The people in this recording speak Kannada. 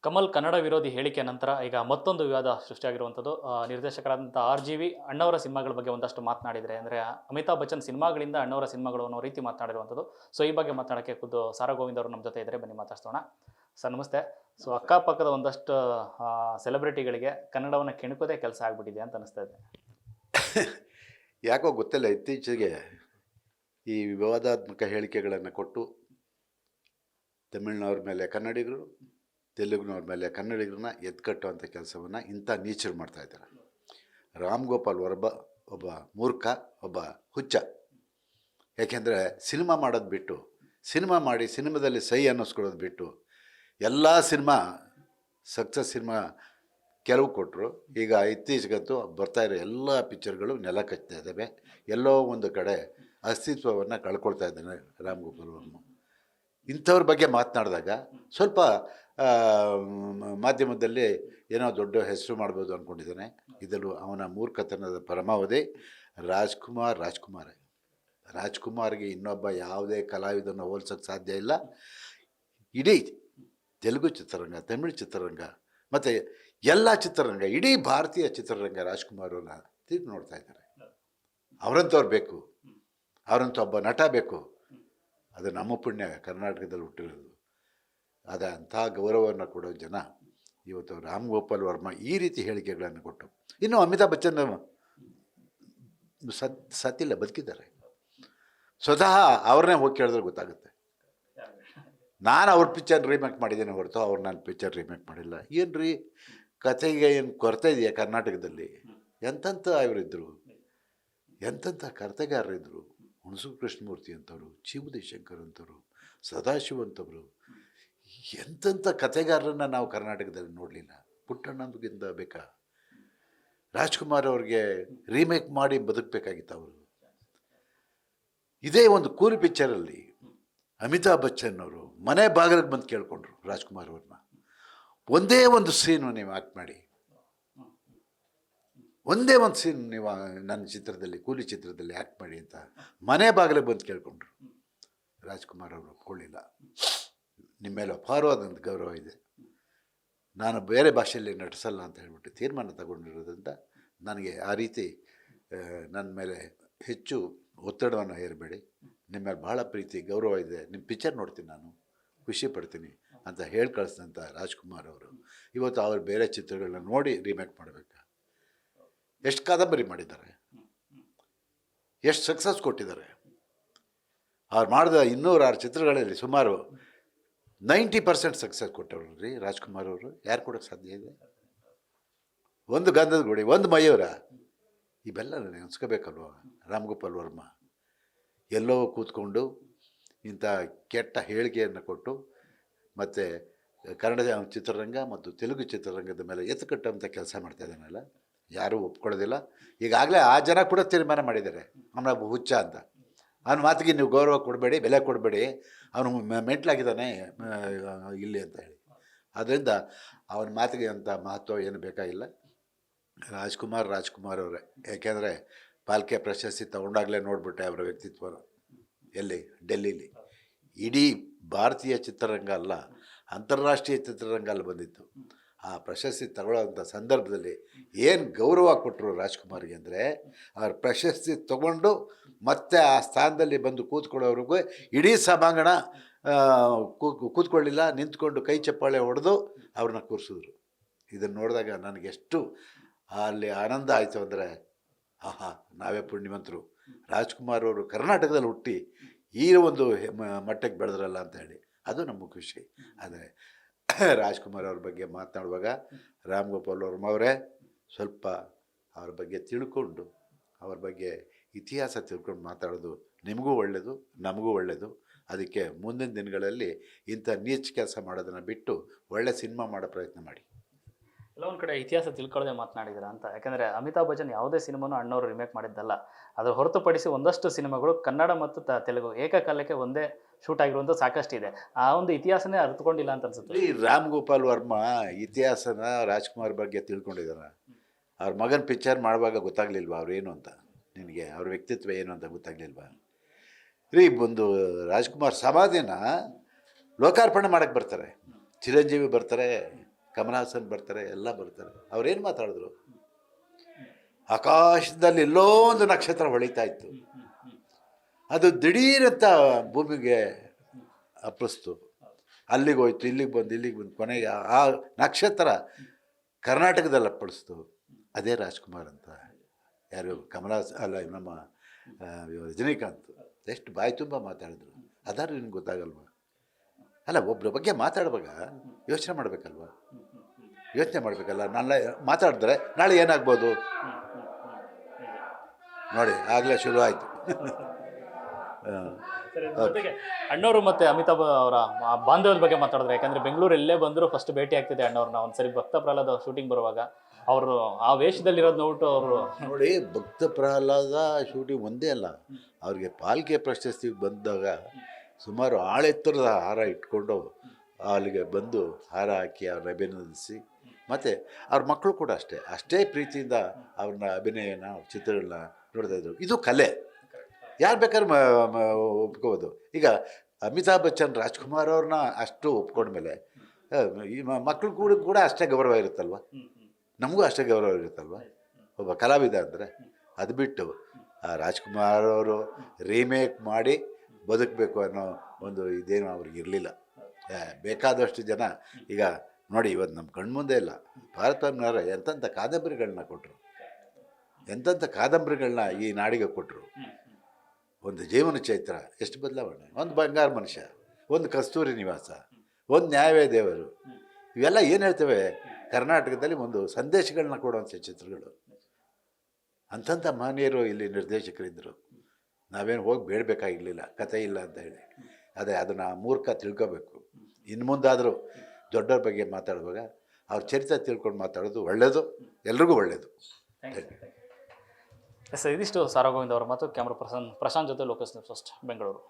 ಕಮಲ್ ಕನ್ನಡ ವಿರೋಧಿ ಹೇಳಿಕೆ ನಂತರ ಈಗ ಮತ್ತೊಂದು ವಿವಾದ ಸೃಷ್ಟಿಯಾಗಿರುವಂಥದ್ದು ನಿರ್ದೇಶಕರಾದಂಥ RGV ಅಣ್ಣವರ ಸಿನಿಮಾಗಳ ಬಗ್ಗೆ ಒಂದಷ್ಟು ಮಾತನಾಡಿದರೆ ಅಂದರೆ ಅಮಿತಾಬ್ ಬಚ್ಚನ್ ಸಿನಿಮಾಗಳಿಂದ ಅಣ್ಣವರ ಸಿನಿಮಾಗಳು ಅನ್ನೋ ರೀತಿ ಮಾತನಾಡಿರುವಂಥದ್ದು. ಸೊ ಈ ಬಗ್ಗೆ ಮಾತನಾಡೋಕ್ಕೆ ಖುದ್ದು ಸಾರಾ ಗೋವಿಂದ್ ಅವರು ನಮ್ಮ ಜೊತೆ ಇದ್ದಾರೆ, ಬನ್ನಿ ಮಾತಾಡ್ಸೋಣ. ಸರ್ ನಮಸ್ತೆ. ಸೊ ಅಕ್ಕಪಕ್ಕದ ಒಂದಷ್ಟು ಸೆಲೆಬ್ರಿಟಿಗಳಿಗೆ ಕನ್ನಡವನ್ನು ಕೆಣಕೋದೇ ಕೆಲಸ ಆಗಿಬಿಟ್ಟಿದೆ ಅಂತ ಅನಿಸ್ತಾ ಇದೆ. ಯಾಕೋ ಗೊತ್ತಿಲ್ಲ, ಇತ್ತೀಚೆಗೆ ಈ ವಿವಾದಾತ್ಮಕ ಹೇಳಿಕೆಗಳನ್ನು ಕೊಟ್ಟು ತಮಿಳ್ನವ್ರ ಮೇಲೆ ಕನ್ನಡಿಗರು, ತೆಲುಗಿನವ್ರ ಮೇಲೆ ಕನ್ನಡಿಗರನ್ನ ಎತ್ಕಟ್ಟುವಂಥ ಕೆಲಸವನ್ನು ಇಂಥ ನೀಚರು ಮಾಡ್ತಾಯಿದ್ದಾರೆ. ರಾಮ್ ಗೋಪಾಲ್ ವರ್ಮ ಒಬ್ಬ ಮೂರ್ಖ, ಒಬ್ಬ ಹುಚ್ಚ. ಯಾಕೆಂದರೆ ಸಿನಿಮಾ ಮಾಡೋದು ಬಿಟ್ಟು, ಸಿನಿಮಾ ಮಾಡಿ ಸಿನಿಮಾದಲ್ಲಿ ಸೈ ಅನ್ನಿಸ್ಕೊಳ್ಳೋದು ಬಿಟ್ಟು ಎಲ್ಲ ಸಕ್ಸಸ್ ಸಿನಿಮಾ ಕೆಲವು ಕೊಟ್ಟರು. ಈಗ ಇತ್ತೀಚೆಗಂತೂ ಬರ್ತಾಯಿರೋ ಎಲ್ಲ ಪಿಕ್ಚರ್ಗಳು ನೆಲ ಕಚ್ತಾ ಇದ್ದಾವೆ. ಎಲ್ಲೋ ಒಂದು ಕಡೆ ಅಸ್ತಿತ್ವವನ್ನು ಕಳ್ಕೊಳ್ತಾ ಇದ್ದಾನೆ ರಾಮ್ ಗೋಪಾಲ್ ವರ್ಮ. ಇಂಥವ್ರ ಬಗ್ಗೆ ಮಾತನಾಡಿದಾಗ ಸ್ವಲ್ಪ ಮಾಧ್ಯಮದಲ್ಲಿ ಏನೋ ದೊಡ್ಡ ಹೆಸರು ಮಾಡ್ಬೋದು ಅಂದ್ಕೊಂಡಿದ್ದಾನೆ. ಇದನ್ನು ಅವನ ಮೂರ್ಖತನದ ಪರಮಾವಧಿ ರಾಜ್ಕುಮಾರ್ಗೆ ಇನ್ನೊಬ್ಬ ಯಾವುದೇ ಕಲಾವಿದನ್ನು ಹೋಲ್ಸೋಕ್ಕೆ ಸಾಧ್ಯ ಇಲ್ಲ. ಇಡೀ ತೆಲುಗು ಚಿತ್ರರಂಗ, ತಮಿಳು ಚಿತ್ರರಂಗ ಮತ್ತು ಎಲ್ಲ ಚಿತ್ರರಂಗ, ಇಡೀ ಭಾರತೀಯ ಚಿತ್ರರಂಗ ರಾಜ್ಕುಮಾರನ್ನ ತಿರುಗಿ ನೋಡ್ತಾ ಇದ್ದಾರೆ. ಅವರಂಥವ್ರು ಬೇಕು, ಅವರಂಥ ಒಬ್ಬ ನಟ ಬೇಕು. ಅದು ನಮ್ಮ ಪುಣ್ಯ, ಕರ್ನಾಟಕದಲ್ಲಿ ಹುಟ್ಟಿರೋದು. ಅಂಥ ಗೌರವವನ್ನು ಕೊಡೋ ಜನ ಇವತ್ತು ರಾಮ್ ಗೋಪಾಲ್ ವರ್ಮ ಈ ರೀತಿ ಹೇಳಿಕೆಗಳನ್ನು ಕೊಟ್ಟು. ಇನ್ನು ಅಮಿತಾಬ್ ಬಚ್ಚನ್ ಸತ್ತಿಲ್ಲ, ಬದುಕಿದ್ದಾರೆ. ಸ್ವತಃ ಅವ್ರನ್ನೇ ಹೋಗಿ ಕೇಳಿದ್ರೆ ಗೊತ್ತಾಗುತ್ತೆ. ನಾನು ಅವ್ರ ಪಿಕ್ಚರ್ ರೀಮೇಕ್ ಮಾಡಿದ್ದೇನೆ ಹೊರತು ಅವ್ರು ನಾನು ಪಿಕ್ಚರ್ ರೀಮೇಕ್ ಮಾಡಿಲ್ಲ. ಏನು ರೀ ಕಥೆಗೆ ಏನು ಕೊರತೆ ಇದೆಯಾ ಕರ್ನಾಟಕದಲ್ಲಿ? ಎಂತೆಂಥ ಇವರಿದ್ದರು, ಎಂತೆಂಥ ಕಥೆಗಾರರಿದ್ದರು. ಹುಣಸೂರು ಕೃಷ್ಣಮೂರ್ತಿ ಅಂಥವ್ರು, ಚೀವುದಿ ಶಂಕರ್ ಅಂಥವ್ರು, ಸದಾಶಿವ ಅಂಥವ್ರು. ಎಂತೆಂಥ ಕಥೆಗಾರರನ್ನ ನಾವು ಕರ್ನಾಟಕದಲ್ಲಿ ನೋಡಲಿಲ್ಲ. ಪುಟ್ಟಣ್ಣಂದಿಗಿಂತ ಬೇಕಾ? ರಾಜ್ಕುಮಾರ್ ಅವ್ರಿಗೆ ರೀಮೇಕ್ ಮಾಡಿ ಬದುಕಬೇಕಾಗಿತ್ತು ಅವರು. ಇದೇ ಒಂದು ಕೂಲಿ ಪಿಕ್ಚರಲ್ಲಿ ಅಮಿತಾಬ್ ಬಚ್ಚನ್ ಅವರು ಮನೆ ಬಾಗಿಲಿಗೆ ಬಂದು ಕೇಳ್ಕೊಂಡ್ರು ರಾಜ್ಕುಮಾರ್ ಅವ್ರನ್ನ, ಒಂದೇ ಒಂದು ಸೀನು ನೀವು ಆ್ಯಕ್ಟ್ ಮಾಡಿ, ಒಂದೇ ಒಂದು ಸೀನ್ ನೀವು ನನ್ನ ಚಿತ್ರದಲ್ಲಿ, ಕೂಲಿ ಚಿತ್ರದಲ್ಲಿ ಆ್ಯಕ್ಟ್ ಮಾಡಿ ಅಂತ ಮನೆ ಬಾಗಿಲಿಗೆ ಬಂದು ಕೇಳ್ಕೊಂಡ್ರು. ರಾಜ್ಕುಮಾರ್ ಅವರು ಒಪ್ಕೊಳ್ಳಿಲ್ಲ. ನಿಮ್ಮ ಮೇಲೆ ಅಪಾರವಾದಂಥ ಗೌರವ ಇದೆ, ನಾನು ಬೇರೆ ಭಾಷೆಯಲ್ಲಿ ನಟಿಸಲ್ಲ ಅಂತ ಹೇಳ್ಬಿಟ್ಟು ತೀರ್ಮಾನ ತಗೊಂಡಿರೋದ್ರಿಂದ ನನಗೆ ಆ ರೀತಿ ನನ್ನ ಮೇಲೆ ಹೆಚ್ಚು ಒತ್ತಡವನ್ನು ಹೇರಬೇಡಿ. ನಿಮ್ಮ ಮೇಲೆ ಭಾಳ ಪ್ರೀತಿ ಗೌರವ ಇದೆ, ನಿಮ್ಮ ಪಿಕ್ಚರ್ ನೋಡ್ತೀನಿ, ನಾನು ಖುಷಿ ಪಡ್ತೀನಿ ಅಂತ ಹೇಳಿ ಕಳಿಸಿದಂಥ ರಾಜ್ಕುಮಾರ್ ಅವರು ಇವತ್ತು ಅವ್ರು ಬೇರೆ ಚಿತ್ರಗಳನ್ನ ನೋಡಿ ರೀಮೇಕ್ ಮಾಡಬೇಕಾ? ಎಷ್ಟು ಕಾದಂಬರಿ ಮಾಡಿದ್ದಾರೆ, ಎಷ್ಟು ಸಕ್ಸಸ್ ಕೊಟ್ಟಿದ್ದಾರೆ. ಅವ್ರು ಮಾಡಿದ 206 ಚಿತ್ರಗಳಲ್ಲಿ ಸುಮಾರು 90% ಸಕ್ಸಸ್ ಕೊಟ್ಟವರು ರೀ ರಾಜ್ಕುಮಾರ್ ಅವರು. ಯಾರು ಕೊಡೋಕ್ಕೆ ಸಾಧ್ಯ ಇದೆ? ಒಂದು ಗಂಧದ ಗುಡಿ, ಒಂದು ಮಯೂರ, ಇವೆಲ್ಲ ನೆನೆಸ್ಕೋಬೇಕಲ್ವ ರಾಮ್ ಗೋಪಾಲ್ ವರ್ಮ. ಎಲ್ಲೋ ಕೂತ್ಕೊಂಡು ಇಂಥ ಕೆಟ್ಟ ಹೇಳಿಕೆಯನ್ನು ಕೊಟ್ಟು ಮತ್ತು ಕನ್ನಡ ಚಿತ್ರರಂಗ ಮತ್ತು ತೆಲುಗು ಚಿತ್ರರಂಗದ ಮೇಲೆ ಎತ್ತುಕಟ್ಟುವಂಥ ಕೆಲಸ ಮಾಡ್ತಾ ಇದ್ದಾನಲ್ಲ, ಯಾರೂ ಒಪ್ಕೊಳ್ಳೋದಿಲ್ಲ. ಈಗಾಗಲೇ ಆ ಜನ ಕೂಡ ತೀರ್ಮಾನ ಮಾಡಿದ್ದಾರೆ ಅವನ ಹುಚ್ಚ ಅಂತ. ಅವನ ಮಾತಿಗೆ ನೀವು ಗೌರವ ಕೊಡಬೇಡಿ, ಬೆಲೆ ಕೊಡಬೇಡಿ, ಅವನು ಮೆಂಟ್ಲಾಗಿದ್ದಾನೆ ಇಲ್ಲಿ ಅಂತ ಹೇಳಿ. ಆದ್ದರಿಂದ ಅವನ ಮಾತಿಗೆ ಅಂಥ ಮಹತ್ವ ಏನು ಬೇಕಾಗಿಲ್ಲ. ರಾಜ್ಕುಮಾರ್ ಅವರೇ. ಯಾಕೆಂದರೆ ಪಾಲ್ಕೆ ಪ್ರಶಸ್ತಿ ತಗೊಂಡಾಗಲೇ ನೋಡಿಬಿಟ್ಟೆ ಅವರ ವ್ಯಕ್ತಿತ್ವ ಎಲ್ಲಿ, ಡೆಲ್ಲೀಲಿ. ಇಡೀ ಭಾರತೀಯ ಚಿತ್ರರಂಗ ಅಲ್ಲ, ಅಂತಾರಾಷ್ಟ್ರೀಯ ಚಿತ್ರರಂಗ ಅಲ್ಲಿ ಬಂದಿತ್ತು. ಆ ಪ್ರಶಸ್ತಿ ತಗೊಳ್ಳೋಂಥ ಸಂದರ್ಭದಲ್ಲಿ ಏನು ಗೌರವ ಕೊಟ್ಟರು ರಾಜ್ಕುಮಾರ್ಗೆ ಅಂದರೆ, ಅವ್ರ ಪ್ರಶಸ್ತಿ ತಗೊಂಡು ಮತ್ತೆ ಆ ಸ್ಥಾನದಲ್ಲಿ ಬಂದು ಕೂತ್ಕೊಳ್ಳೋವ್ರಿಗೂ ಇಡೀ ಸಭಾಂಗಣ ಕೂತ್ಕೊಳ್ಳಿಲ್ಲ, ನಿಂತ್ಕೊಂಡು ಕೈ ಚಪ್ಪಾಳೆ ಹೊಡೆದು ಅವ್ರನ್ನ ಕೂರಿಸಿದ್ರು. ಇದನ್ನು ನೋಡಿದಾಗ ನನಗೆಷ್ಟು ಅಲ್ಲಿ ಆನಂದ ಆಯಿತು ಅಂದರೆ, ಆಹಾ, ನಾವೇ ಪುಣ್ಯವಂತರು, ರಾಜ್ಕುಮಾರ್ ಅವರು ಕರ್ನಾಟಕದಲ್ಲಿ ಹುಟ್ಟಿ ಈ ಒಂದು ಮಟ್ಟಕ್ಕೆ ಬೆಳೆದ್ರಲ್ಲ ಅಂತ ಹೇಳಿ ಅದು ನಮಗೆ ಖುಷಿ. ಆದರೆ ರಾಜ್ಕುಮಾರ್ ಅವ್ರ ಬಗ್ಗೆ ಮಾತನಾಡುವಾಗ ರಾಮ್ ಗೋಪಾಲ್ ವರ್ಮ ಅವರೇ ಸ್ವಲ್ಪ ಅವ್ರ ಬಗ್ಗೆ ತಿಳ್ಕೊಂಡು, ಅವ್ರ ಬಗ್ಗೆ ಇತಿಹಾಸ ತಿಳ್ಕೊಂಡು ಮಾತಾಡೋದು ನಿಮಗೂ ಒಳ್ಳೆಯದು, ನಮಗೂ ಒಳ್ಳೆಯದು. ಅದಕ್ಕೆ ಮುಂದಿನ ದಿನಗಳಲ್ಲಿ ಇಂಥ ನೀಚ್ ಕೆಲಸ ಮಾಡೋದನ್ನು ಬಿಟ್ಟು ಒಳ್ಳೆ ಸಿನಿಮಾ ಮಾಡೋ ಪ್ರಯತ್ನ ಮಾಡಿ. ಎಲ್ಲ ಒಂದು ಕಡೆ ಇತಿಹಾಸ ತಿಳ್ಕೊಳ್ಳದೆ ಮಾತನಾಡಿದ್ದೀರಾ ಅಂತ. ಯಾಕಂದರೆ ಅಮಿತಾಬ್ ಬಚ್ಚನ್ ಯಾವುದೇ ಸಿನಿಮಾನು ಅಣ್ಣವರು ರಿಮೇಕ್ ಮಾಡಿದ್ದಲ್ಲ. ಅದರ ಹೊರತುಪಡಿಸಿ ಒಂದಷ್ಟು ಸಿನಿಮಾಗಳು ಕನ್ನಡ ಮತ್ತು ತೆಲುಗು ಏಕಕಾಲಕ್ಕೆ ಒಂದೇ ಶೂಟ್ ಆಗಿರುವಂಥ ಸಾಕಷ್ಟಿದೆ. ಆ ಒಂದು ಇತಿಹಾಸನೇ ಅರ್ಥಕೊಂಡಿಲ್ಲ ಅಂತ ಅನ್ಸುತ್ತೆ. ಈ ರಾಮ್ ಗೋಪಾಲ್ ವರ್ಮ ಇತಿಹಾಸನ ರಾಜ್ಕುಮಾರ್ ಬಗ್ಗೆ ತಿಳ್ಕೊಂಡಿದ್ದಾರೆ. ಅವ್ರ ಮಗನ ಪಿಕ್ಚರ್ ಮಾಡುವಾಗ ಗೊತ್ತಾಗ್ಲಿಲ್ವಾ ಅವ್ರೇನು ಅಂತ? ನಿನಗೆ ಅವ್ರ ವ್ಯಕ್ತಿತ್ವ ಏನು ಅಂತ ಗೊತ್ತಾಗ್ಲಿಲ್ವಾ ರೀ? ಒಂದು ರಾಜ್ಕುಮಾರ್ ಸಮಾಧಿನ ಲೋಕಾರ್ಪಣೆ ಮಾಡೋಕ್ಕೆ ಬರ್ತಾರೆ, ಚಿರಂಜೀವಿ ಬರ್ತಾರೆ, ಕಮಲ್ ಹಾಸನ್ ಬರ್ತಾರೆ, ಎಲ್ಲ ಬರ್ತಾರೆ. ಅವ್ರೇನು ಮಾತಾಡಿದ್ರು? ಆಕಾಶದಲ್ಲಿ ಎಲ್ಲೋ ಒಂದು ನಕ್ಷತ್ರ ಹೊಳಿತಾ ಇತ್ತು, ಅದು ದಿಢೀರಂತ ಭೂಮಿಗೆ ಅಪ್ಪಿಸ್ತು, ಅಲ್ಲಿಗೆ ಹೋಯ್ತು, ಇಲ್ಲಿಗೆ ಬಂದು ಕೊನೆಗೆ ಆ ನಕ್ಷತ್ರ ಕರ್ನಾಟಕದಲ್ಲಿ ಅಪ್ಪಳಿಸ್ತು. ಅದೇ ರಾಜ್ಕುಮಾರ್ ಅಂತ. ಯಾರು? ಕಮಲ್ ಹಾಸನ್ ಅಲ್ಲ, ನಮ್ಮ ರಜನಿಕಾಂತ್ ಎಷ್ಟು ಬಾಯಿ ತುಂಬ ಮಾತಾಡಿದ್ರು. ಅದಾದ್ರೂ ನಿಮ್ಗೆ ಗೊತ್ತಾಗಲ್ವ? ಅಲ್ಲ, ಒಬ್ಬರ ಬಗ್ಗೆ ಮಾತಾಡುವಾಗ ಯೋಚನೆ ಮಾಡಬೇಕಲ್ವ? ಯೋಚನೆ ಮಾಡಬೇಕಲ್ಲ. ನಾಳೆ ಮಾತಾಡಿದ್ರೆ ನಾಳೆ ಏನಾಗ್ಬೋದು ನೋಡಿ, ಆಗಲೇ ಶುರು ಆಯಿತು. ಜೊತೆಗೆ ಅಣ್ಣವರು ಮತ್ತು ಅಮಿತಾಬ್ ಅವರ ಬಾಂಧವ್ಯದ ಬಗ್ಗೆ ಮಾತಾಡಿದ್ರೆ, ಯಾಕಂದರೆ ಬೆಂಗಳೂರು ಎಲ್ಲೇ ಬಂದರೂ ಫಸ್ಟ್ ಭೇಟಿ ಆಗ್ತಿದೆ ಅಣ್ಣವ್ರನ್ನ. ಒಂದ್ಸರಿ ಭಕ್ತ ಪ್ರಹ್ಲಾದ ಶೂಟಿಂಗ್ ಬರುವಾಗ ಅವರು ಆ ವೇಷದಲ್ಲಿರೋದು ನೋಡ್ಬಿಟ್ಟು ಅವರು ನೋಡಿ, ಭಕ್ತ ಪ್ರಹ್ಲಾದ ಶೂಟಿಂಗ್ ಒಂದೇ ಅಲ್ಲ, ಅವ್ರಿಗೆ ಪಾಲ್ಕೆ ಪ್ರಶಸ್ತಿ ಬಂದಾಗ ಸುಮಾರು ಆಳೆತ್ತರದ ಹಾರ ಇಟ್ಕೊಂಡು ಅಲ್ಲಿಗೆ ಬಂದು ಹಾರ ಹಾಕಿ ಅವ್ರನ್ನ ಅಭಿನಂದಿಸಿ, ಮತ್ತು ಅವ್ರ ಮಕ್ಕಳು ಕೂಡ ಅಷ್ಟೇ ಪ್ರೀತಿಯಿಂದ ಅವ್ರನ್ನ ಅಭಿನಯನ, ಚಿತ್ರಗಳನ್ನ ನೋಡ್ತಾ ಇದ್ರು. ಇದು ಕಲೆ, ಯಾರು ಬೇಕಾದ್ರೂ ಒಪ್ಕೋಬೋದು. ಈಗ ಅಮಿತಾಬ್ ಬಚ್ಚನ್ ರಾಜ್ಕುಮಾರ್ ಅವ್ರನ್ನ ಅಷ್ಟು ಒಪ್ಕೊಂಡ್ಮೇಲೆ ಈ ಮಕ್ಕಳು ಕೂಡ ಅಷ್ಟೇ ಗೌರವ ಇರುತ್ತಲ್ವ, ನಮಗೂ ಅಷ್ಟೇ ಗೌರವ ಇರುತ್ತಲ್ವ ಒಬ್ಬ ಕಲಾವಿದ ಅಂದರೆ. ಅದು ಬಿಟ್ಟು ಆ ರಾಜ್ಕುಮಾರ್ ಅವರು ರೀಮೇಕ್ ಮಾಡಿ ಬದುಕಬೇಕು ಅನ್ನೋ ಒಂದು ಇದೇನು ಅವ್ರಿಗೆ ಇರಲಿಲ್ಲ. ಬೇಕಾದಷ್ಟು ಜನ ಈಗ ನೋಡಿ, ಇವತ್ತು ನಮ್ಮ ಕಣ್ಮುಂದೆ ಇಲ್ಲ, ಭಾರತನವರ ಎಂತೆಂಥ ಕಾದಂಬರಿಗಳನ್ನ ಕೊಟ್ಟರು, ಎಂತೆಂಥ ಕಾದಂಬರಿಗಳನ್ನ ಈ ನಾಡಿಗೆ ಕೊಟ್ಟರು. ಒಂದು ಜೀವನ ಚೈತ್ರ, ಎಷ್ಟು ಬದಲಾವಣೆ. ಒಂದು ಬಂಗಾರ ಮನುಷ್ಯ, ಒಂದು ಕಸ್ತೂರಿ ನಿವಾಸ, ಒಂದು ನ್ಯಾಯವೇ ದೇವರು, ಇವೆಲ್ಲ ಏನು ಹೇಳ್ತೇವೆ, ಕರ್ನಾಟಕದಲ್ಲಿ ಒಂದು ಸಂದೇಶಗಳನ್ನ ಕೊಡುವಂಥ ಚಿತ್ರಗಳು. ಅಂಥಂಥ ಮಹನೀಯರು ಇಲ್ಲಿ ನಿರ್ದೇಶಕರಿದ್ದರು. ನಾವೇನು ಹೋಗಿ ಬೇಡಬೇಕಾಗಿರಲಿಲ್ಲ, ಕಥೆ ಇಲ್ಲ ಅಂತ ಹೇಳಿ. ಅದೇ ಅದನ್ನು ಮೂರ್ಖ ತಿಳ್ಕೋಬೇಕು. ಇನ್ನು ಮುಂದಾದರೂ ದೊಡ್ಡವ್ರ ಬಗ್ಗೆ ಮಾತಾಡುವಾಗ ಅವ್ರ ಚರಿತ್ರೆ ತಿಳ್ಕೊಂಡು ಮಾತಾಡೋದು ಒಳ್ಳೆಯದು, ಎಲ್ರಿಗೂ ಒಳ್ಳೆಯದು. ಇದಿಷ್ಟು ಸಾರಾ ಗೋವಿಂದ್ ಅವರ ಮತ್ತು ಕ್ಯಾಮ್ರಾ ಪರ್ಸನ್ ಪ್ರಶಾಂತ್ ಜೊತೆ ಲೋಕೇಶ್ ನ್ಯೂಸ್ ಫಸ್ಟ್ ಬೆಂಗಳೂರು.